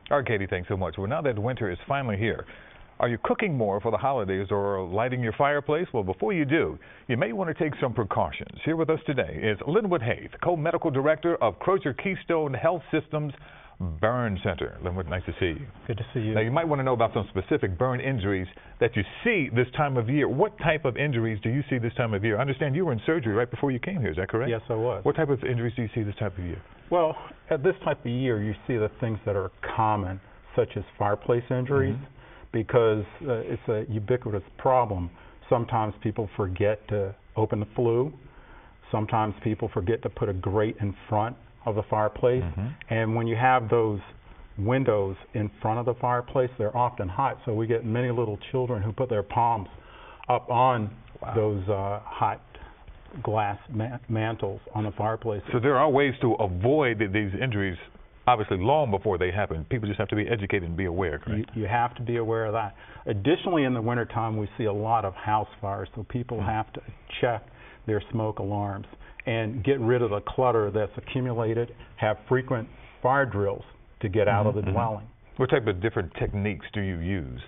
All right, Katie, thanks so much. Well, now that winter is finally here, are you cooking more for the holidays or lighting your fireplace? Well, before you do, you may want to take some precautions. Here with us today is Linwood Hayes, Co-Medical Director of Crozer Keystone Health Systems Burn Center. Linwood, nice to see you. Good to see you. Now, you might want to know about some specific burn injuries that you see this time of year. What type of injuries do you see this time of year? I understand you were in surgery right before you came here. Is that correct? Yes, I was. What type of injuries do you see this type of year? Well, at this type of year, you see the things that are common, such as fireplace injuries, because it's a ubiquitous problem. Sometimes people forget to open the flue. Sometimes people forget to put a grate in front of the fireplace. And when you have those windows in front of the fireplace, they're often hot. So we get many little children who put their palms up on those hot glass mantles on the fireplace. So there are ways to avoid these injuries, obviously long before they happen. People just have to be educated and be aware, correct? You have to be aware of that. Additionally, in the wintertime, we see a lot of house fires, so people have to check their smoke alarms and get rid of the clutter that's accumulated, have frequent fire drills to get out of the dwelling. What type of different techniques do you use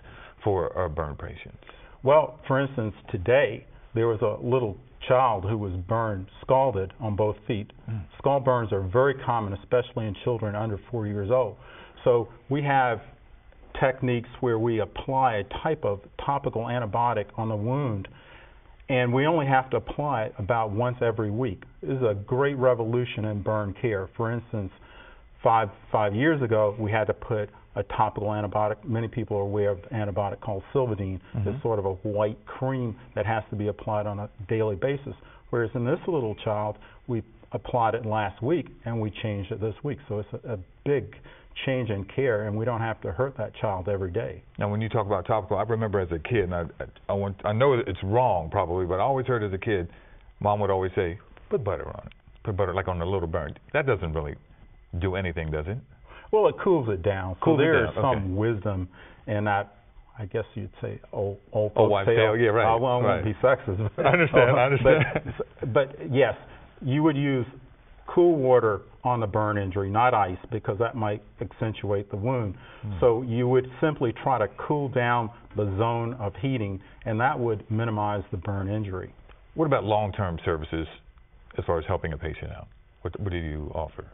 for burn patients? Well, for instance, today there was a little child who was burned, scalded on both feet. Scald burns are very common, especially in children under 4 years old. So we have techniques where we apply a type of topical antibiotic on the wound, and we only have to apply it about once every week. This is a great revolution in burn care. For instance, five years ago, we had to put a topical antibiotic. Many people are aware of an antibiotic called Silvadene. It's sort of a white cream that has to be applied on a daily basis. Whereas in this little child, we applied it last week and we changed it this week. So it's a big change in care, and we don't have to hurt that child every day. Now, when you talk about topical, I remember as a kid, and I know it's wrong probably, but I always heard as a kid, Mom would always say, put butter on it. Put butter like on a little burn. That doesn't really do anything, does it? Well, it cools it down. So there is some wisdom in that. I guess you'd say old wives' tale. Yeah, right. I won't be sexist. I understand. But yes, you would use cool water on the burn injury, not ice, because that might accentuate the wound. So you would simply try to cool down the zone of heating, and that would minimize the burn injury. What about long-term services as far as helping a patient out? What do you offer?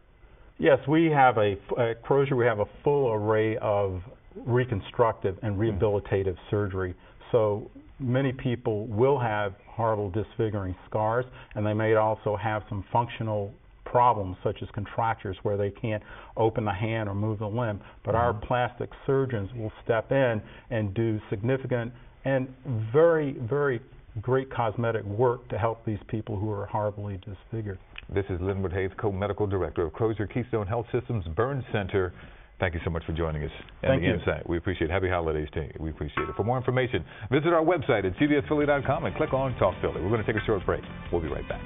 Yes, we have at Crozer, we have a full array of reconstructive and rehabilitative surgery. So many people will have horrible disfiguring scars, and they may also have some functional problems such as contractures where they can't open the hand or move the limb. But our plastic surgeons will step in and do significant and very, very great cosmetic work to help these people who are horribly disfigured. This is Linwood Hayes, Co-Medical Director of Crozer Keystone Health Systems Burn Center. Thank you so much for joining us and the insight. We appreciate it. Happy holidays to you. We appreciate it. For more information, visit our website at cbsphilly.com and click on Talk Philly. We're going to take a short break. We'll be right back.